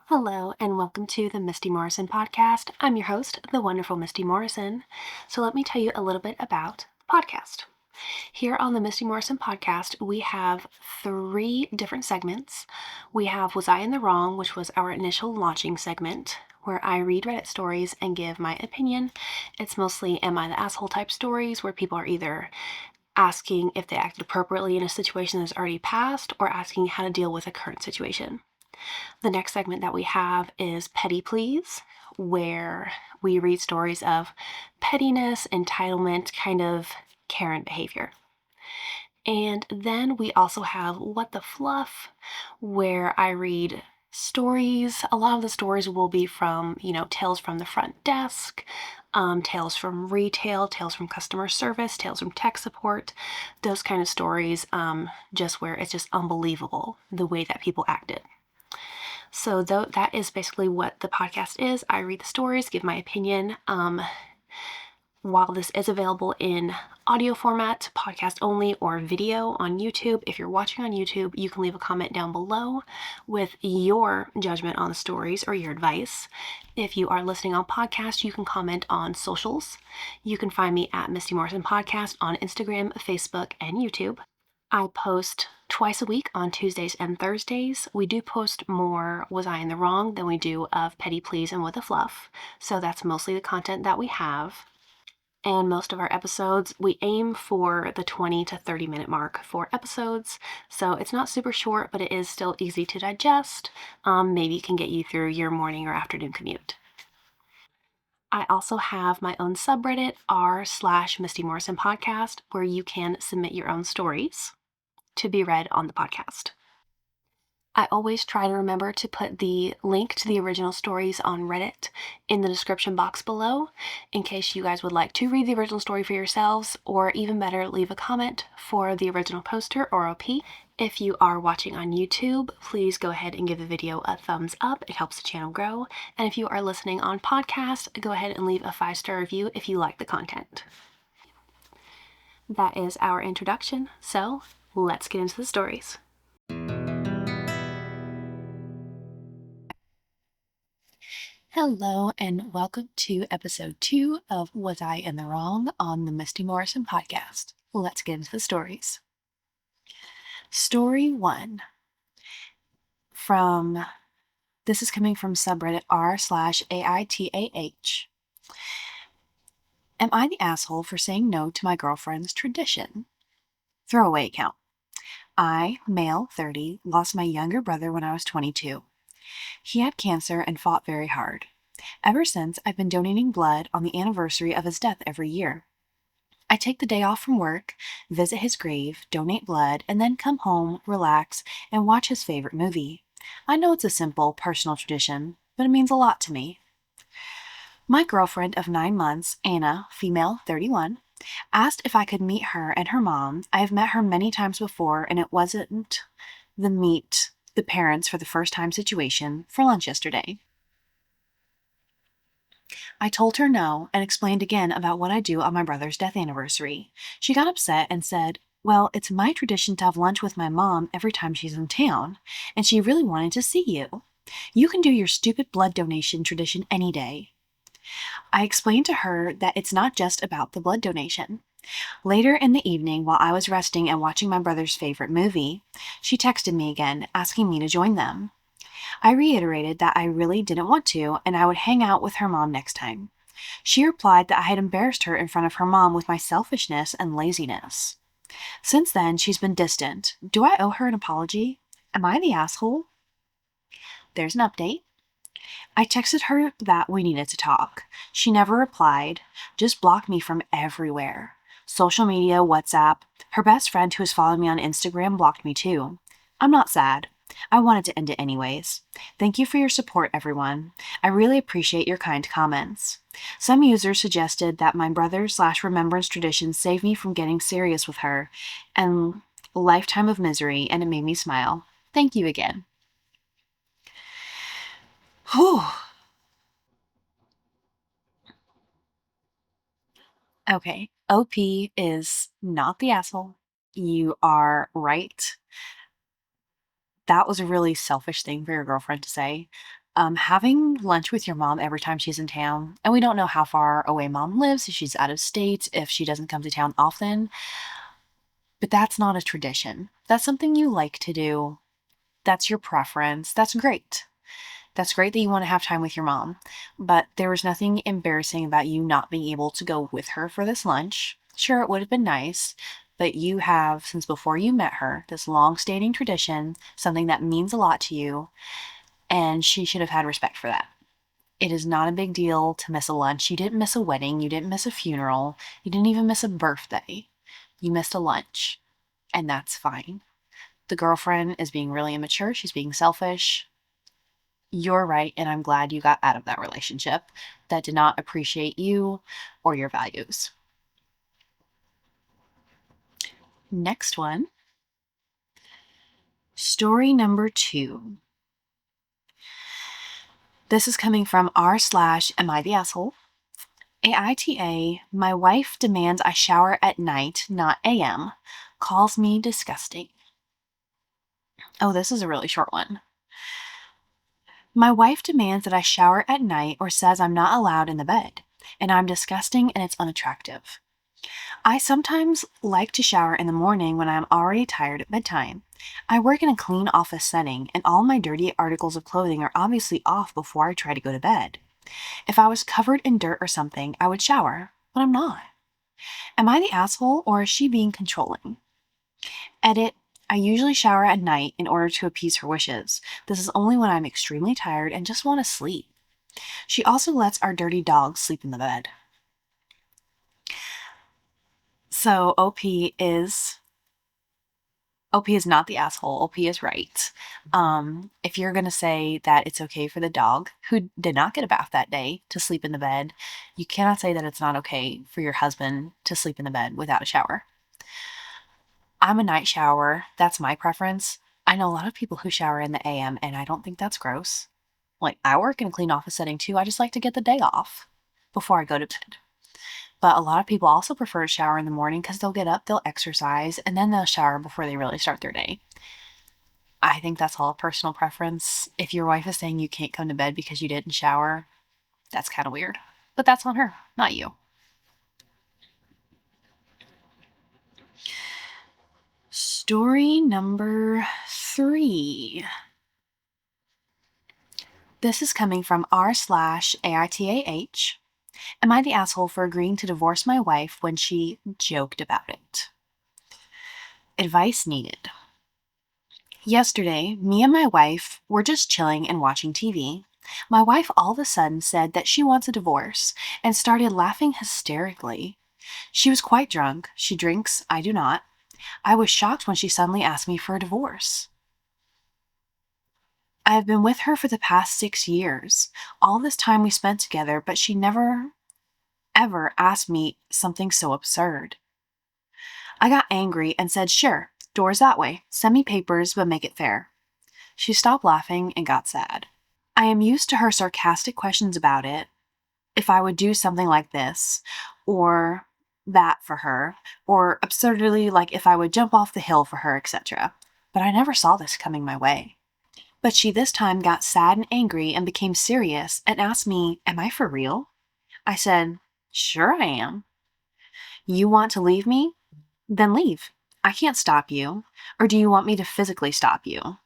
Hello, and welcome to the Misty Morrison podcast. I'm your host, the wonderful Misty Morrison. So, let me tell you a little bit about the podcast. Here on the Misty Morrison podcast, we have 3 different segments. We have Was I in the Wrong, which was our initial launching segment, where I read Reddit stories and give my opinion. It's mostly Am I the Asshole type stories where people are either asking if they acted appropriately in a situation that's already passed or asking how to deal with a current situation. The next segment that we have is Petty Please, where we read stories of pettiness, entitlement, kind of Karen behavior. And then we also have What the Fluff, where I read stories. A lot of the stories will be from, tales from the front desk, tales from retail, tales from customer service, tales from tech support, those kind of stories, just where it's just unbelievable the way that people acted. So that is basically what the podcast is. I read the stories, give my opinion. While this is available in audio format, podcast only, or video on YouTube, if you're watching on YouTube, you can leave a comment down below with your judgment on the stories or your advice. If you are listening on podcast, you can comment on socials. You can find me at Misty Morrison Podcast on Instagram, Facebook, and YouTube. I post twice a week on Tuesdays and Thursdays. We do post more Was I in the Wrong than we do of Petty Please and What the Fluff. So that's mostly the content that we have. And most of our episodes, we aim for the 20 to 30 minute mark for episodes. So it's not super short, but it is still easy to digest. Maybe it can get you through your morning or afternoon commute. I also have my own subreddit, r/Misty Morrison Podcast, where you can submit your own stories to be read on the podcast. I always try to remember to put the link to the original stories on Reddit in the description box below in case you guys would like to read the original story for yourselves, or even better, leave a comment for the original poster or OP. If you are watching on YouTube, please go ahead and give the video a thumbs up. It helps the channel grow. And if you are listening on podcast, go ahead and leave a 5-star review if you like the content. That is our introduction, so let's get into the stories. Hello, and welcome to episode 2 of Was I in the Wrong on the Misty Morrison podcast. Let's get into the stories. Story 1. This is coming from subreddit r/AITA-style. Am I the asshole for saying no to my girlfriend's tradition? Throwaway account. I, male, 30, lost my younger brother when I was 22. He had cancer and fought very hard. Ever since, I've been donating blood on the anniversary of his death every year. I take the day off from work, visit his grave, donate blood, and then come home, relax, and watch his favorite movie. I know it's a simple, personal tradition, but it means a lot to me. My girlfriend of 9 months, Anna, female, 31, asked if I could meet her and her mom. I have met her many times before, and it wasn't the meet the parents for the first time situation for lunch yesterday. I told her no and explained again about what I do on my brother's death anniversary. She got upset and said, well, it's my tradition to have lunch with my mom every time she's in town, and she really wanted to see you. You can do your stupid blood donation tradition any day. I explained to her that it's not just about the blood donation. Later in the evening, while I was resting and watching my brother's favorite movie, she texted me again, asking me to join them. I reiterated that I really didn't want to, and I would hang out with her mom next time. She replied that I had embarrassed her in front of her mom with my selfishness and laziness. Since then, she's been distant. Do I owe her an apology? Am I the asshole? There's an update. I texted her that we needed to talk. She never replied, just blocked me from everywhere. Social media, WhatsApp. Her best friend who was following me on Instagram blocked me too. I'm not sad. I wanted to end it anyways. Thank you for your support, everyone. I really appreciate your kind comments. Some users suggested that my brother/remembrance tradition saved me from getting serious with her and a lifetime of misery, and it made me smile. Thank you again. Whew. Okay, OP is not the asshole. You are right. That was a really selfish thing for your girlfriend to say. Having lunch with your mom every time she's in town, and we don't know how far away mom lives, if she's out of state, if she doesn't come to town often, but that's not a tradition. That's something you like to do. That's your preference. That's great. That's great that you want to have time with your mom, but there was nothing embarrassing about you not being able to go with her for this lunch. Sure, it would have been nice, but you have, since before you met her, this long-standing tradition, something that means a lot to you, and she should have had respect for that. It is not a big deal to miss a lunch. You didn't miss a wedding. You didn't miss a funeral. You didn't even miss a birthday. You missed a lunch, and that's fine. The girlfriend is being really immature. She's being selfish. You're right, and I'm glad you got out of that relationship that did not appreciate you or your values. Next one. Story number 2. This is coming from r/am I the asshole? AITA, my wife demands I shower at night, not AM. Calls me disgusting. Oh, this is a really short one. My wife demands that I shower at night or says I'm not allowed in the bed, and I'm disgusting and it's unattractive. I sometimes like to shower in the morning when I'm already tired at bedtime. I work in a clean office setting, and all my dirty articles of clothing are obviously off before I try to go to bed. If I was covered in dirt or something, I would shower, but I'm not. Am I the asshole, or is she being controlling? Edit. I usually shower at night in order to appease her wishes. This is only when I'm extremely tired and just want to sleep. She also lets our dirty dogs sleep in the bed. So OP is not the asshole. OP is right. If you're going to say that it's okay for the dog, who did not get a bath that day, to sleep in the bed, you cannot say that it's not okay for your husband to sleep in the bed without a shower. I'm a night shower. That's my preference. I know a lot of people who shower in the AM, and I don't think that's gross. Like, I work in a clean office setting too. I just like to get the day off before I go to bed. But a lot of people also prefer to shower in the morning because they'll get up, they'll exercise, and then they'll shower before they really start their day. I think that's all a personal preference. If your wife is saying you can't come to bed because you didn't shower, that's kind of weird. But that's on her, not you. Story number 3. This is coming from r/AITAH. Am I the asshole for agreeing to divorce my wife when she joked about it? Advice needed. Yesterday, me and my wife were just chilling and watching TV. My wife all of a sudden said that she wants a divorce and started laughing hysterically. She was quite drunk. She drinks, I do not. I was shocked when she suddenly asked me for a divorce. I have been with her for the past 6 years. All this time we spent together, but she never, ever asked me something so absurd. I got angry and said, sure, doors that way. Send me papers, but make it fair. She stopped laughing and got sad. I am used to her sarcastic questions about it, if I would do something like this, or that for her, or absurdly like if I would jump off the hill for her, etc. But I never saw this coming my way. But she this time got sad and angry and became serious and asked me, am I for real? I said, sure I am. You want to leave me? Then leave. I can't stop you. Or do you want me to physically stop you?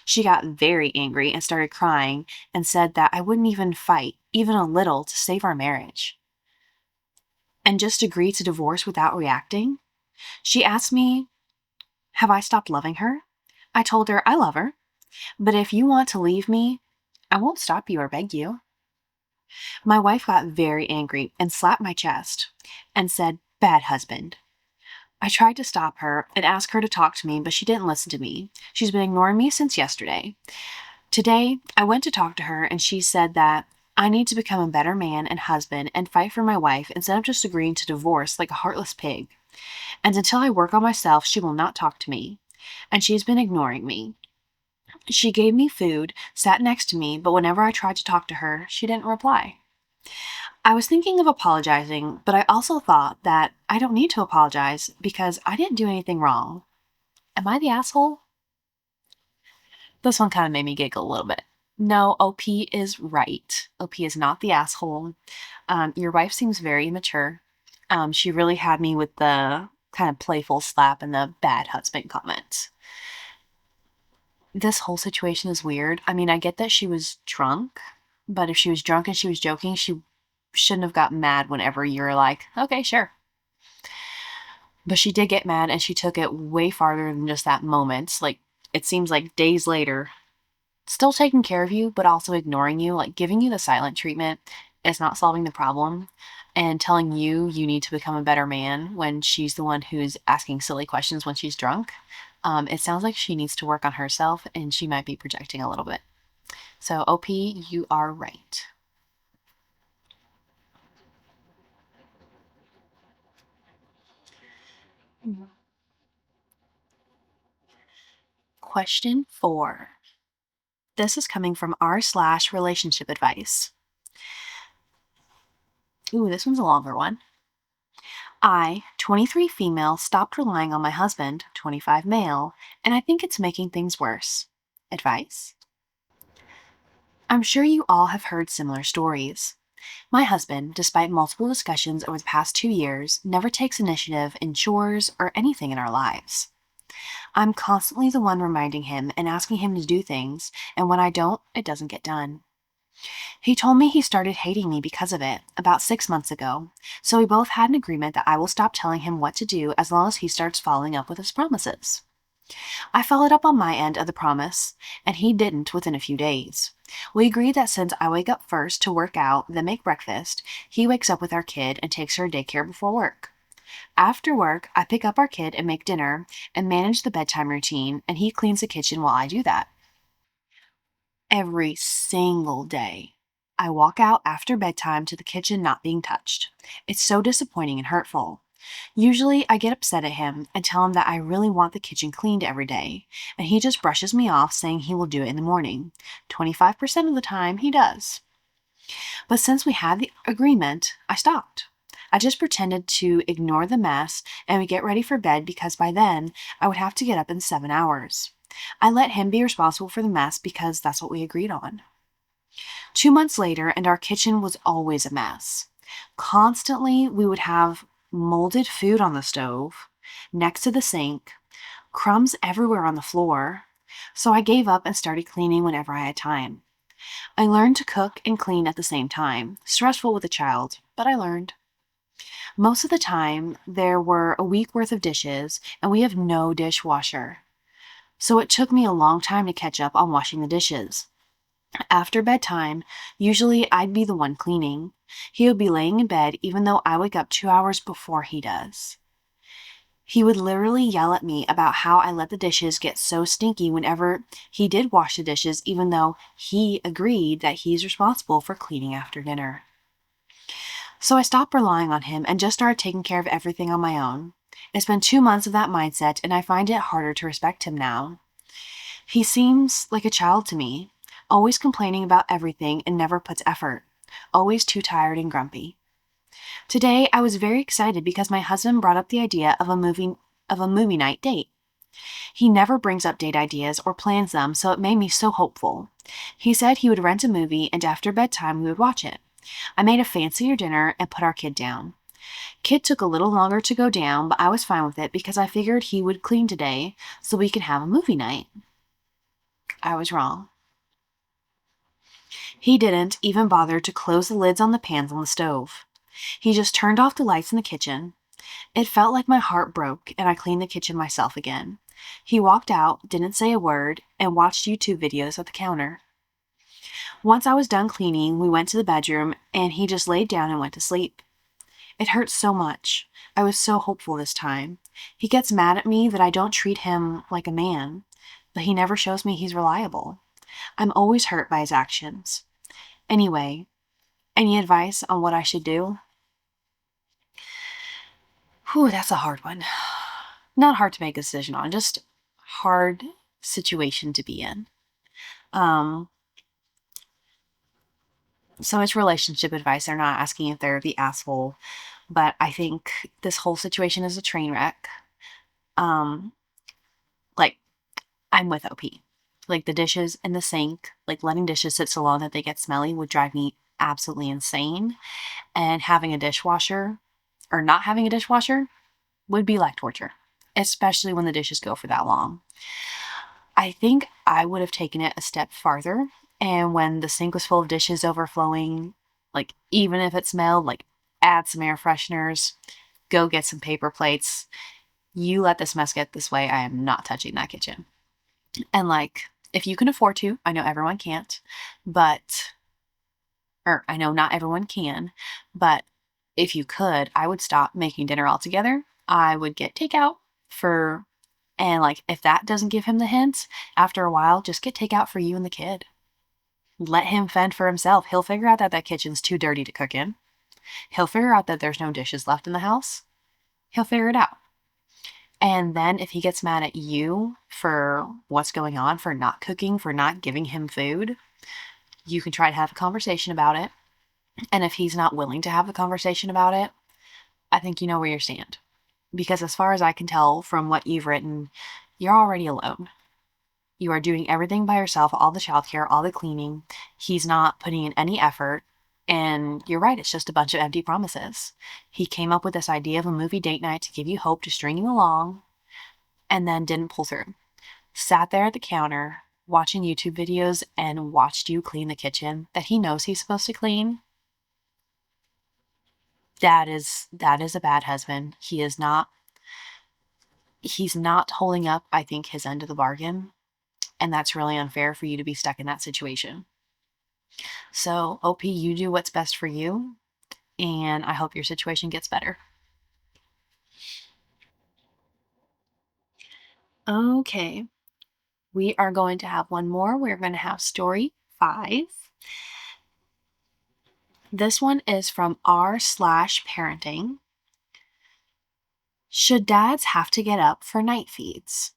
She got very angry and started crying and said that I wouldn't even fight, even a little, to save our marriage. And just agree to divorce without reacting? She asked me, have I stopped loving her? I told her I love her, but if you want to leave me, I won't stop you or beg you. My wife got very angry and slapped my chest and said, bad husband. I tried to stop her and ask her to talk to me, but she didn't listen to me. She's been ignoring me since yesterday. Today, I went to talk to her and she said that I need to become a better man and husband and fight for my wife instead of just agreeing to divorce like a heartless pig. And until I work on myself, she will not talk to me. And she's been ignoring me. She gave me food, sat next to me, but whenever I tried to talk to her, she didn't reply. I was thinking of apologizing, but I also thought that I don't need to apologize because I didn't do anything wrong. Am I the asshole? This one kind of made me giggle a little bit. No, OP is right. OP is not the asshole. Your wife seems very immature. She really had me with the kind of playful slap and the bad husband comment. This whole situation is weird. I mean, I get that she was drunk, but if she was drunk and she was joking, she shouldn't have gotten mad whenever you're like, okay, sure. But she did get mad and she took it way farther than just that moment. Like, it seems like days later, still taking care of you, but also ignoring you, like giving you the silent treatment is not solving the problem. And telling you need to become a better man when she's the one who's asking silly questions when she's drunk. It sounds like she needs to work on herself and she might be projecting a little bit. So, OP, you are right. Question 4. This is coming from r/relationship advice. Ooh, this one's a longer one. I, 23 female, stopped relying on my husband, 25 male, and I think it's making things worse. Advice? I'm sure you all have heard similar stories. My husband, despite multiple discussions over the past 2 years, never takes initiative in chores or anything in our lives. I'm constantly the one reminding him and asking him to do things, and when I don't, it doesn't get done. He told me he started hating me because of it about 6 months ago, so we both had an agreement that I will stop telling him what to do as long as he starts following up with his promises. I followed up on my end of the promise, and he didn't within a few days. We agreed that since I wake up first to work out, then make breakfast, he wakes up with our kid and takes her to daycare before work. After work, I pick up our kid and make dinner and manage the bedtime routine, and he cleans the kitchen while I do that. Every single day, I walk out after bedtime to the kitchen not being touched. It's so disappointing and hurtful. Usually, I get upset at him and tell him that I really want the kitchen cleaned every day, and he just brushes me off saying he will do it in the morning. 25% of the time, he does. But since we had the agreement, I stopped. I just pretended to ignore the mess and we get ready for bed because by then I would have to get up in 7 hours. I let him be responsible for the mess because that's what we agreed on. 2 months later, and our kitchen was always a mess. Constantly, we would have molded food on the stove, next to the sink, crumbs everywhere on the floor. So I gave up and started cleaning whenever I had time. I learned to cook and clean at the same time. Stressful with a child, but I learned. Most of the time, there were a week worth of dishes, and we have no dishwasher. So it took me a long time to catch up on washing the dishes. After bedtime, usually I'd be the one cleaning. He would be laying in bed even though I wake up 2 hours before he does. He would literally yell at me about how I let the dishes get so stinky whenever he did wash the dishes, even though he agreed that he's responsible for cleaning after dinner. So I stopped relying on him and just started taking care of everything on my own. It's been 2 months of that mindset, and I find it harder to respect him now. He seems like a child to me, always complaining about everything and never puts effort, always too tired and grumpy. Today, I was very excited because my husband brought up the idea of a movie night date. He never brings up date ideas or plans them, so it made me so hopeful. He said he would rent a movie and after bedtime we would watch it. I made a fancier dinner and put our kid down. Kid took a little longer to go down, but I was fine with it because I figured he would clean today so we could have a movie night. I was wrong. He didn't even bother to close the lids on the pans on the stove. He just turned off the lights in the kitchen. It felt like my heart broke, and I cleaned the kitchen myself again. He walked out, didn't say a word, and watched YouTube videos at the counter. Once I was done cleaning, we went to the bedroom, and he just laid down and went to sleep. It hurt so much. I was so hopeful this time. He gets mad at me that I don't treat him like a man, but he never shows me he's reliable. I'm always hurt by his actions. Anyway, any advice on what I should do? Whew, that's a hard one. Not hard to make a decision on, just hard situation to be in. Um, so it's relationship advice. They're not asking if they're the asshole, but I think this whole situation is a train wreck. Um, like I'm with OP. Like the dishes in the sink, like letting dishes sit so long that they get smelly would drive me absolutely insane. And having a dishwasher or not having a dishwasher would be like torture, especially when the dishes go for that long. I think I would have taken it a step farther. And when the sink was full of dishes overflowing, like even if it smelled, like add some air fresheners, go get some paper plates. You let this mess get this way. I am not touching that kitchen. And like, if you can afford to, I know everyone can't, but, or I know not everyone can, but if you could, I would stop making dinner altogether. I would get takeout for, and like, if that doesn't give him the hint, after a while, just get takeout for you and the kid. Let him fend for himself. He'll figure out that that kitchen's too dirty to cook in. He'll figure out that there's no dishes left in the house. He'll figure it out. And then if he gets mad at you for what's going on, for not cooking, for not giving him food, you can try to have a conversation about it. And if he's not willing to have the conversation about it, I think you know where you stand. Because as far as I can tell from what you've written, you're already alone. You are doing everything by yourself, all the childcare, all the cleaning. He's not putting in any effort. And you're right, it's just a bunch of empty promises. He came up with this idea of a movie date night to give you hope, to string you along, and then didn't pull through. Sat there at the counter, watching YouTube videos, and watched you clean the kitchen that he knows he's supposed to clean. That is a bad husband. He's not holding up, I think, his end of the bargain. And that's really unfair for you to be stuck in that situation. So, OP, you do what's best for you, and I hope your situation gets better. Okay, we are going to have one more. We're going to have story 5. This one is from r/parenting. Should dads have to get up for night feeds?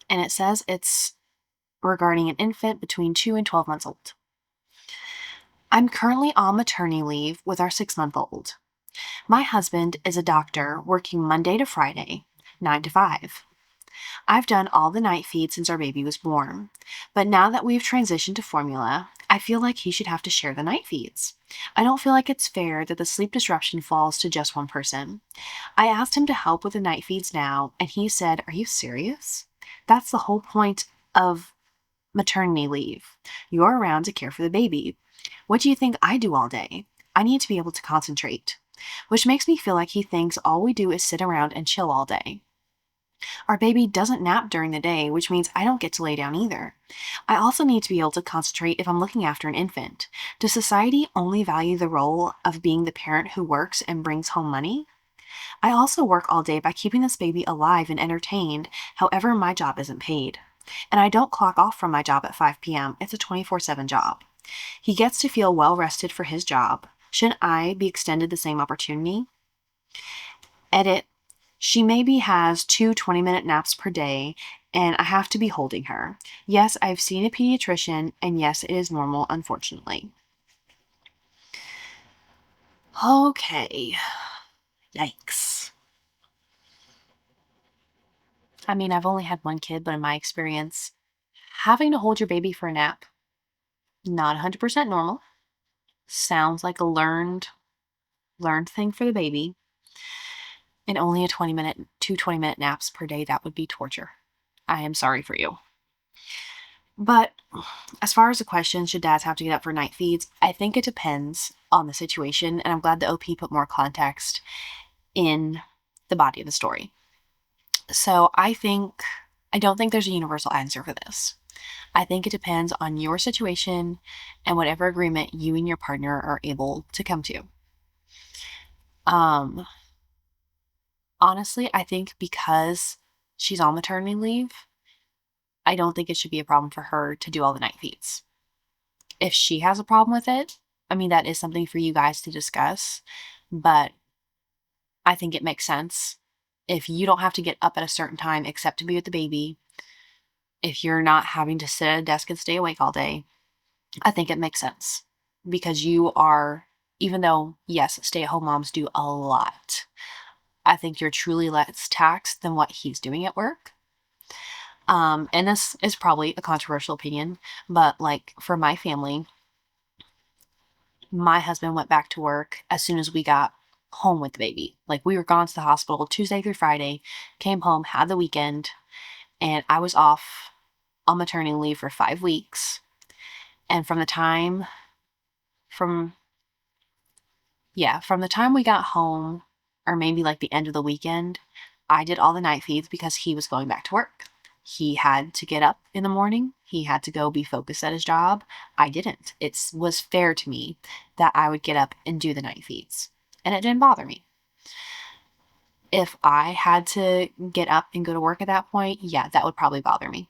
And it says it's regarding an infant between 2 and 12 months old. I'm currently on maternity leave with our 6-month-old. My husband is a doctor working Monday to Friday, 9 to 5. I've done all the night feeds since our baby was born, but now that we've transitioned to formula, I feel like he should have to share the night feeds. I don't feel like it's fair that the sleep disruption falls to just one person. I asked him to help with the night feeds now, and he said, "Are you serious? That's the whole point of maternity leave. You're around to care for the baby. What do you think I do all day? I need to be able to concentrate." Which makes me feel like he thinks all we do is sit around and chill all day. Our baby doesn't nap during the day, which means I don't get to lay down either. I also need to be able to concentrate if I'm looking after an infant. Does society only value the role of being the parent who works and brings home money? I also work all day by keeping this baby alive and entertained, however my job isn't paid. And I don't clock off from my job at 5 p.m. It's a 24/7 job. He gets to feel well rested for his job. Shouldn't I be extended the same opportunity? Edit. She maybe has 2 20-minute naps per day, and I have to be holding her. Yes, I've seen a pediatrician, and yes, it is normal, unfortunately. Okay. Yikes. I mean, I've only had one kid, but in my experience, having to hold your baby for a nap, not 100% normal. Sounds like a learned thing for the baby. And only a 2 20-minute naps per day, that would be torture. I am sorry for you. But as far as the question, should dads have to get up for night feeds? I think it depends on the situation, and I'm glad the OP put more context in the body of the story. So I don't think there's a universal answer for this. I think it depends on your situation and whatever agreement you and your partner are able to come to. Honestly, I think because she's on maternity leave, I don't think it should be a problem for her to do all the night feeds. If she has a problem with it, I mean, that is something for you guys to discuss, but I think it makes sense. If you don't have to get up at a certain time except to be with the baby, if you're not having to sit at a desk and stay awake all day, I think it makes sense because you are, even though, yes, stay-at-home moms do a lot, I think you're truly less taxed than what he's doing at work. And this is probably a controversial opinion, but like for my family, my husband went back to work as soon as we got home with the baby. Like we were gone to the hospital Tuesday through Friday, came home, had the weekend, and I was off on maternity leave for 5 weeks. And from from the time we got home, or maybe like the end of the weekend, I did all the night feeds because he was going back to work. He had to get up in the morning. He had to go be focused at his job. I didn't. It was fair to me that I would get up and do the night feeds. And it didn't bother me. If I had to get up and go to work at that point, yeah, that would probably bother me.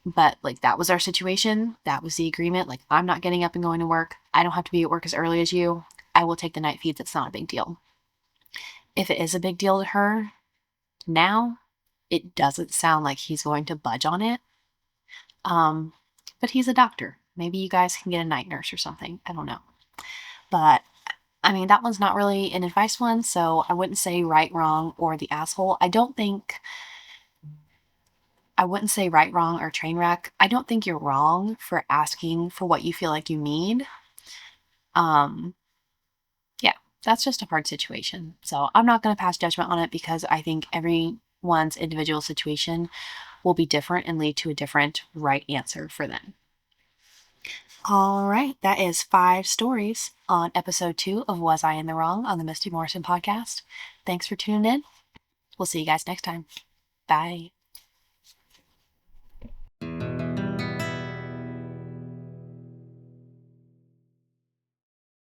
But like that was our situation. That was the agreement. Like I'm not getting up and going to work. I don't have to be at work as early as you. I will take the night feeds. It's not a big deal. If it is a big deal to her now, it doesn't sound like he's going to budge on it. But he's a doctor. Maybe you guys can get a night nurse or something. I don't know. But I mean, that one's not really an advice one, so I wouldn't say right, wrong, or the asshole. I wouldn't say right, wrong, or train wreck. I don't think you're wrong for asking for what you feel like you need. Um, yeah, that's just a hard situation. So I'm not going to pass judgment on it because I think everyone's individual situation will be different and lead to a different right answer for them. All right, that is 5 stories on episode 2 of Was I in the Wrong on the Misty Morrison podcast. Thanks for tuning in. We'll see you guys next time. Bye.